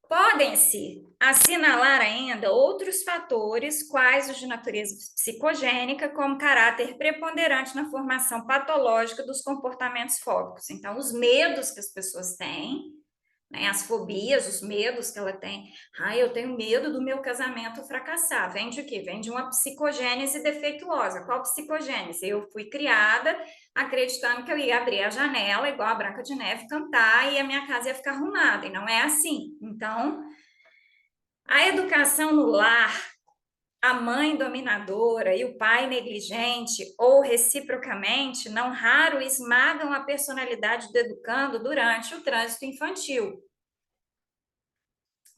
Podem-se assinalar ainda outros fatores, quais os de natureza psicogênica, como caráter preponderante na formação patológica dos comportamentos fóbicos. Então, os medos que as pessoas têm, né, as fobias, os medos que ela tem. Eu tenho medo do meu casamento fracassar. Vem de quê? Vem de uma psicogênese defeituosa. Qual psicogênese? Eu fui criada acreditando que eu ia abrir a janela, igual a Branca de Neve, cantar e a minha casa ia ficar arrumada. E não é assim. Então, a educação no lar, a mãe dominadora e o pai negligente, ou reciprocamente, não raro esmagam a personalidade do educando durante o trânsito infantil.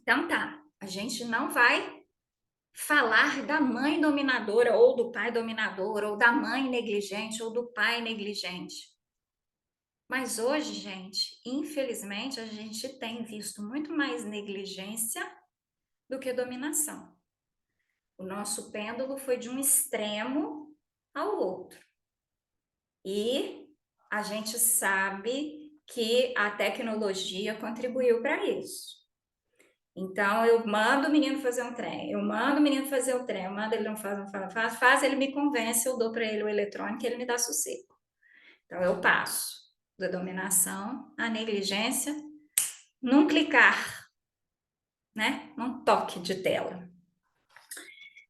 Então tá, a gente não vai falar da mãe dominadora ou do pai dominador, ou da mãe negligente ou do pai negligente. Mas hoje, gente, infelizmente, a gente tem visto muito mais negligência do que dominação. O nosso pêndulo foi de um extremo ao outro. E a gente sabe que a tecnologia contribuiu para isso. Então, eu mando o menino fazer um trem, eu mando o menino fazer o trem, eu mando ele não faz, não faz, faz, ele me convence, eu dou para ele o eletrônico, ele me dá sossego. Então, eu passo da dominação à negligência num clicar, né? Num toque de tela.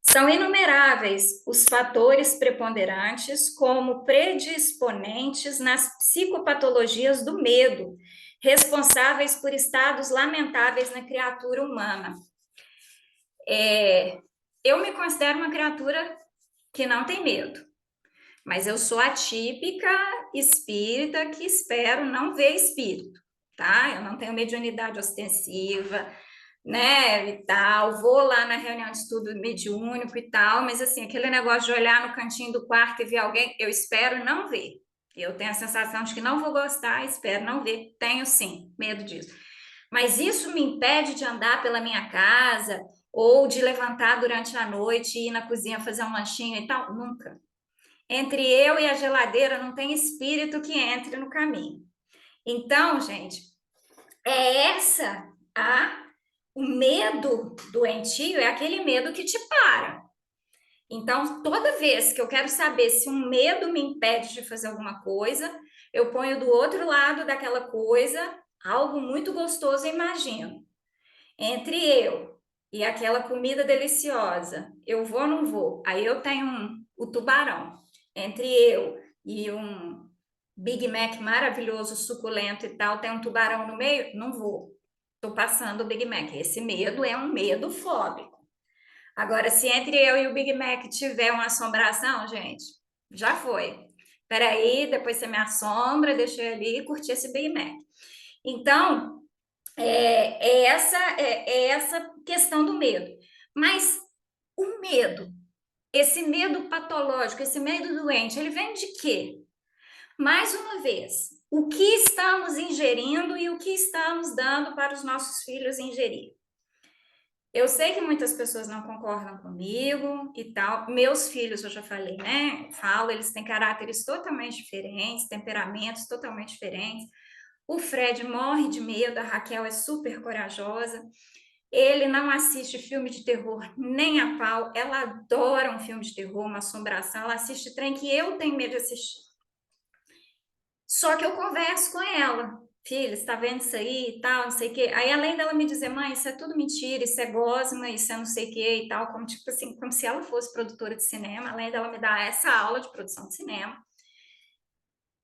São inumeráveis os fatores preponderantes como predisponentes nas psicopatologias do medo, responsáveis por estados lamentáveis na criatura humana. Eu me considero uma criatura que não tem medo, mas eu sou a típica espírita que espero não ver espírito, tá? Eu não tenho mediunidade ostensiva, né, e tal, vou lá na reunião de estudo mediúnico e tal, mas assim, aquele negócio de olhar no cantinho do quarto e ver alguém, eu espero não ver. Eu tenho a sensação de que não vou gostar, espero não ver. Tenho sim, medo disso. Mas isso me impede de andar pela minha casa ou de levantar durante a noite e ir na cozinha fazer um lanchinho e tal? Nunca. Entre eu e a geladeira não tem espírito que entre no caminho. Então, gente, é essa o medo doentio, é aquele medo que te para. Então, toda vez que eu quero saber se um medo me impede de fazer alguma coisa, eu ponho do outro lado daquela coisa algo muito gostoso e imagino. Entre eu e aquela comida deliciosa, eu vou ou não vou? Aí eu tenho o tubarão. Entre eu e um Big Mac maravilhoso, suculento e tal, tem um tubarão no meio? Não vou. Estou passando o Big Mac. Esse medo é um medo fóbico. Agora, se entre eu e o Big Mac tiver uma assombração, gente, já foi. Peraí, depois você me assombra, deixa eu ali e curtir esse Big Mac. Então, é essa questão do medo. Mas o medo, esse medo patológico, esse medo doente, ele vem de quê? Mais uma vez, o que estamos ingerindo e o que estamos dando para os nossos filhos ingerir. Eu sei que muitas pessoas não concordam comigo e tal. Meus filhos, eu já falei, né? Falo, eles têm caráteres totalmente diferentes, temperamentos totalmente diferentes. O Fred morre de medo, a Raquel é super corajosa. Ele não assiste filme de terror nem a pau. Ela adora um filme de terror, uma assombração. Ela assiste trem que eu tenho medo de assistir. Só que eu converso com ela. filha, você tá vendo isso aí e tal, não sei o quê. Aí, além dela me dizer, mãe, isso é tudo mentira, isso é gosma, isso é não sei o quê e tal, como tipo assim, como se ela fosse produtora de cinema, além dela me dar essa aula de produção de cinema,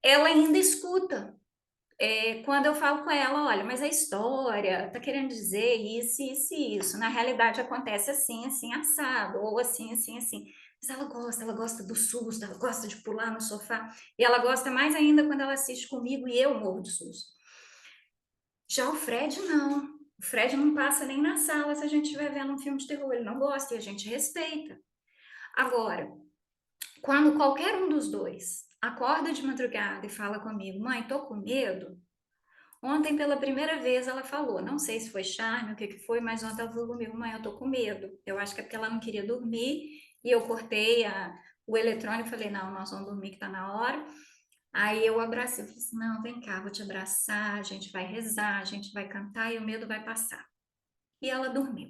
ela ainda escuta. Quando eu falo com ela, olha, mas a história tá querendo dizer isso, isso e isso. Na realidade acontece assim, assim, assado, ou assim, assim, assim. Mas ela gosta do susto, ela gosta de pular no sofá, e ela gosta mais ainda quando ela assiste comigo e eu morro de susto. Já o Fred, não. O Fred não passa nem na sala se a gente estiver vendo um filme de terror, ele não gosta e a gente respeita. Agora, quando qualquer um dos dois acorda de madrugada e fala comigo, mãe, tô com medo. Ontem, pela primeira vez, ela falou, não sei se foi charme, o que que foi, mas ontem ela falou comigo, mãe, eu tô com medo. Eu acho que é porque ela não queria dormir e eu cortei o eletrônico e falei, não, nós vamos dormir que tá na hora. Aí eu abracei, eu falei assim, não, vem cá, vou te abraçar, a gente vai rezar, a gente vai cantar e o medo vai passar. E ela dormiu.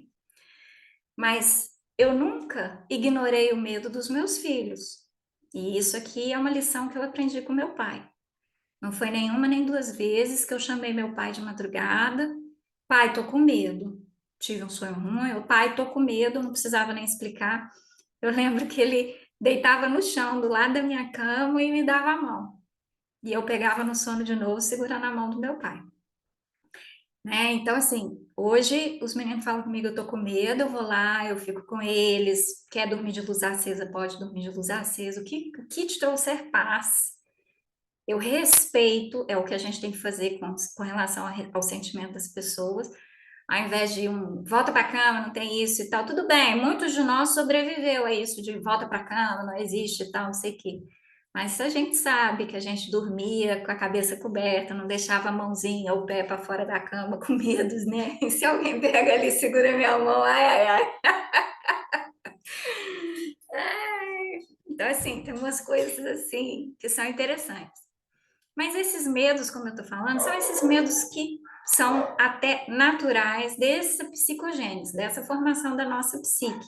Mas eu nunca ignorei o medo dos meus filhos. E isso aqui é uma lição que eu aprendi com meu pai. Não foi nenhuma nem duas vezes que eu chamei meu pai de madrugada. Pai, tô com medo. Tive um sonho ruim. O pai, tô com medo. Não precisava nem explicar. Eu lembro que ele deitava no chão do lado da minha cama e me dava a mão. E eu pegava no sono de novo, segurando a mão do meu pai. Né? Então, assim, hoje os meninos falam comigo, eu tô com medo, eu vou lá, eu fico com eles. Quer dormir de luz acesa? Pode dormir de luz acesa. O que te trouxer paz? Eu respeito, é o que a gente tem que fazer com relação ao sentimento das pessoas, ao invés de volta para a cama, não tem isso e tal. Tudo bem, muitos de nós sobreviveu a isso de volta para a cama, não existe e tal, não sei o quê. Mas se a gente sabe que a gente dormia com a cabeça coberta, não deixava a mãozinha ou o pé para fora da cama com medos, né? E se alguém pega ali, segura minha mão, ai, ai, ai. Então, assim, tem umas coisas assim que são interessantes. Mas esses medos, como eu estou falando, são esses medos que são até naturais dessa psicogênese, dessa formação da nossa psique.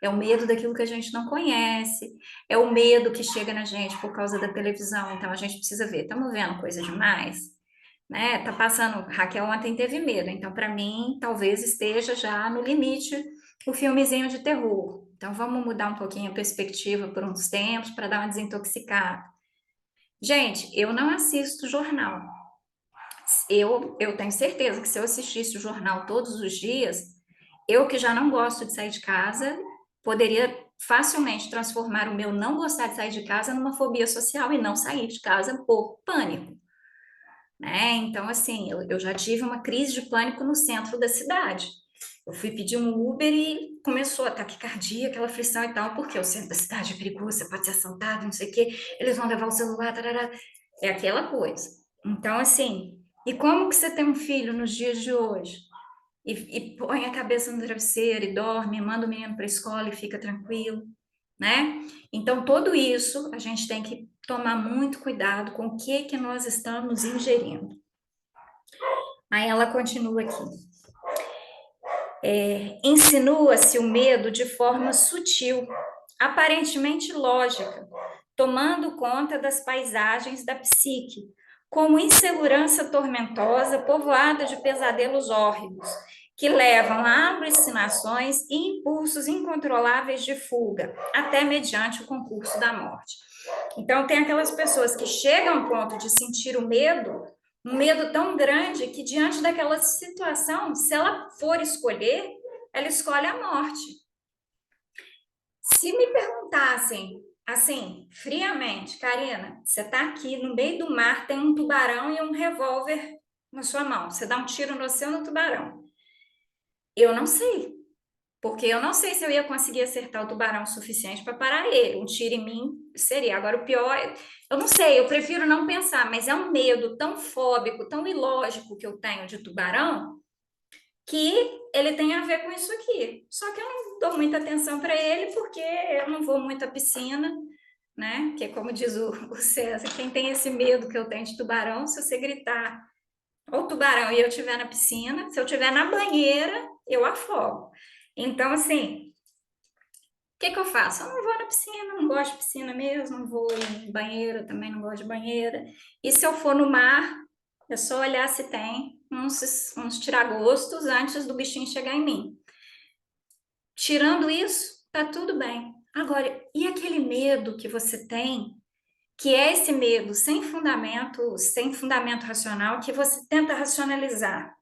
É o medo daquilo que a gente não conhece, é o medo que chega na gente por causa da televisão. Então a gente precisa ver, estamos vendo coisa demais, né? Tá passando, Raquel ontem teve medo, então para mim talvez esteja já no limite o filmezinho de terror. Então vamos mudar um pouquinho a perspectiva por uns tempos para dar uma desintoxicada. Gente, eu não assisto jornal. Eu tenho certeza que se eu assistisse o jornal todos os dias, eu que já não gosto de sair de casa, poderia facilmente transformar o meu não gostar de sair de casa numa fobia social e não sair de casa por pânico, né? Então, assim, eu já tive uma crise de pânico no centro da cidade. Eu fui pedir um Uber e começou a taquicardia, aquela aflição e tal, porque o centro da cidade é perigoso, você pode ser assaltado, não sei o quê, eles vão levar o celular, tarará. É aquela coisa. Então, assim, e como que você tem um filho nos dias de hoje? E põe a cabeça no travesseiro e dorme, manda o menino para a escola e fica tranquilo, né? Então, tudo isso a gente tem que tomar muito cuidado com o que nós estamos ingerindo. Aí ela continua aqui. Insinua-se o medo de forma sutil, aparentemente lógica, tomando conta das paisagens da psique, como insegurança tormentosa povoada de pesadelos hórridos, que levam a alucinações e impulsos incontroláveis de fuga, até mediante o concurso da morte. Então, tem aquelas pessoas que chegam ao ponto de sentir o medo, um medo tão grande que, diante daquela situação, se ela for escolher, ela escolhe a morte. Se me perguntassem, assim, friamente, Karina, você está aqui no meio do mar, tem um tubarão e um revólver na sua mão, você dá um tiro no seu no tubarão. Eu não sei, porque eu não sei se eu ia conseguir acertar o tubarão o suficiente para parar ele. Um tiro em mim seria. Agora, o pior, eu não sei, eu prefiro não pensar, mas é um medo tão fóbico, tão ilógico que eu tenho de tubarão, que ele tem a ver com isso aqui. Só que eu não dou muita atenção para ele, porque eu não vou muito à piscina, né? Que é como diz o César, quem tem esse medo que eu tenho de tubarão, se você gritar, ou tubarão e eu estiver na piscina, se eu estiver na banheira, eu afogo. Então, assim, o que que eu faço? Eu não vou na piscina, não gosto de piscina mesmo, não vou em banheira, também não gosto de banheira. E se eu for no mar, É só olhar se tem uns tiragostos antes do bichinho chegar em mim. Tirando isso, tá tudo bem. Agora, e aquele medo que você tem, que é esse medo sem fundamento racional, que você tenta racionalizar,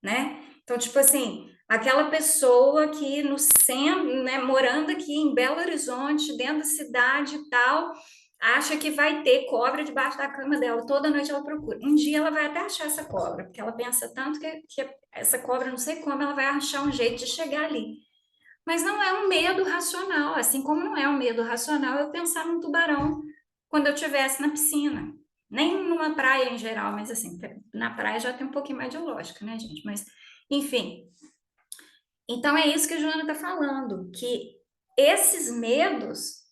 né? Então, tipo assim, aquela pessoa que no centro, né, morando aqui em Belo Horizonte, dentro da cidade e tal, acha que vai ter cobra debaixo da cama dela. Toda noite ela procura. Um dia ela vai até achar essa cobra, porque ela pensa tanto que essa cobra, não sei como, ela vai achar um jeito de chegar ali. Mas não é um medo racional, assim como não é um medo racional eu pensar num tubarão quando eu estivesse na piscina. Nem numa praia em geral, mas assim, na praia já tem um pouquinho mais de lógica, né, gente? Mas, enfim. Então é isso que a Joana está falando, que esses medos,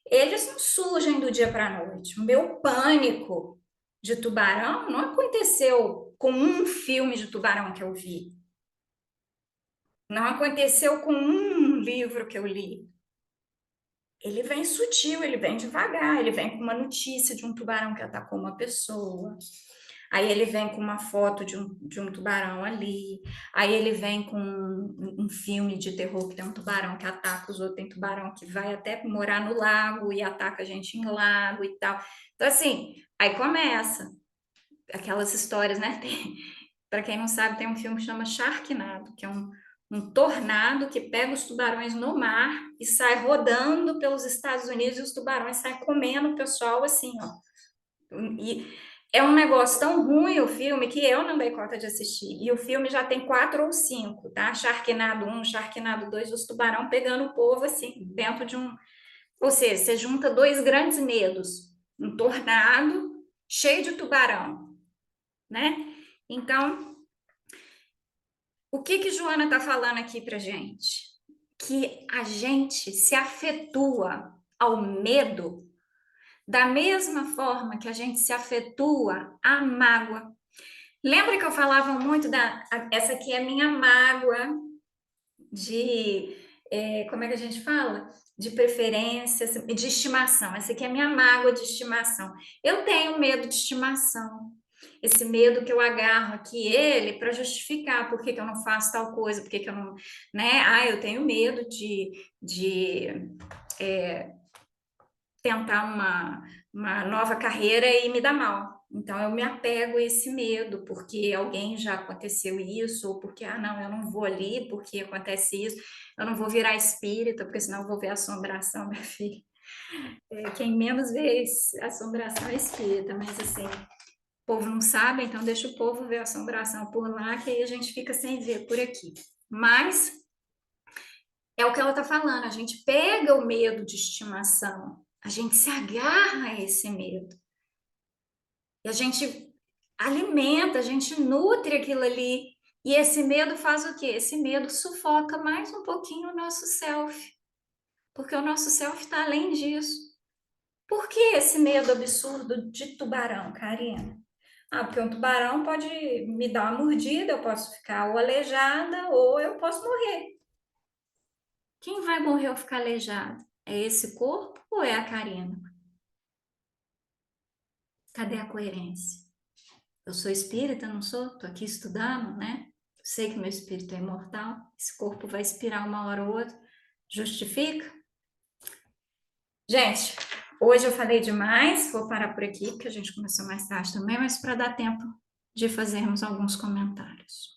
eles não surgem do dia para a noite. O meu pânico de tubarão não aconteceu com um filme de tubarão que eu vi. Não aconteceu com um livro que eu li. Ele vem sutil, ele vem devagar, ele vem com uma notícia de um tubarão que atacou uma pessoa. Aí ele vem com uma foto de um tubarão ali. Aí ele vem com um filme de terror que tem um tubarão que ataca os outros, tem tubarão que vai até morar no lago e ataca a gente em lago e tal. Então, assim, aí começa aquelas histórias, né? Para quem não sabe, tem um filme que chama Sharknado, que é um tornado que pega os tubarões no mar e sai rodando pelos Estados Unidos e os tubarões saem comendo o pessoal assim, ó. E é um negócio tão ruim o filme que eu não dei conta de assistir. E o filme já tem 4 ou 5, tá? Sharknado 1, Sharknado 2, os tubarão pegando o povo assim, dentro de um. Ou seja, você junta dois grandes medos: um tornado cheio de tubarão, né? Então, o que que Joana está falando aqui para gente? Que a gente se afetua ao medo da mesma forma que a gente se afetua à mágoa. Lembra que eu falava muito essa aqui é a minha mágoa de, como é que a gente fala? De preferência, de estimação. Essa aqui é a minha mágoa de estimação. Eu tenho medo de estimação. Esse medo que eu agarro aqui ele para justificar por que que eu não faço tal coisa, por que que eu não, né? Ah, eu tenho medo de tentar uma nova carreira e me dar mal. Então eu me apego a esse medo, porque alguém já aconteceu isso, ou porque, ah, não, eu não vou ali porque acontece isso, eu não vou virar espírita, porque senão eu vou ver assombração, minha filha. Quem menos vê assombração é espírita, mas assim, o povo não sabe, então deixa o povo ver assombração por lá, que aí a gente fica sem ver por aqui. Mas é o que ela está falando, a gente pega o medo de estimação, a gente se agarra a esse medo. E a gente alimenta, a gente nutre aquilo ali. E esse medo faz o quê? Esse medo sufoca mais um pouquinho o nosso self. Porque o nosso self está além disso. Por que esse medo absurdo de tubarão, Karina? Ah, porque um tubarão pode me dar uma mordida, eu posso ficar ou aleijada ou eu posso morrer. Quem vai morrer ou ficar aleijado? É esse corpo ou é a Karina? Cadê a coerência? Eu sou espírita, não sou? Tô aqui estudando, né? Sei que meu espírito é imortal. Esse corpo vai expirar uma hora ou outra. Justifica? Gente, hoje eu falei demais. Vou parar por aqui, porque a gente começou mais tarde também, mas para dar tempo de fazermos alguns comentários.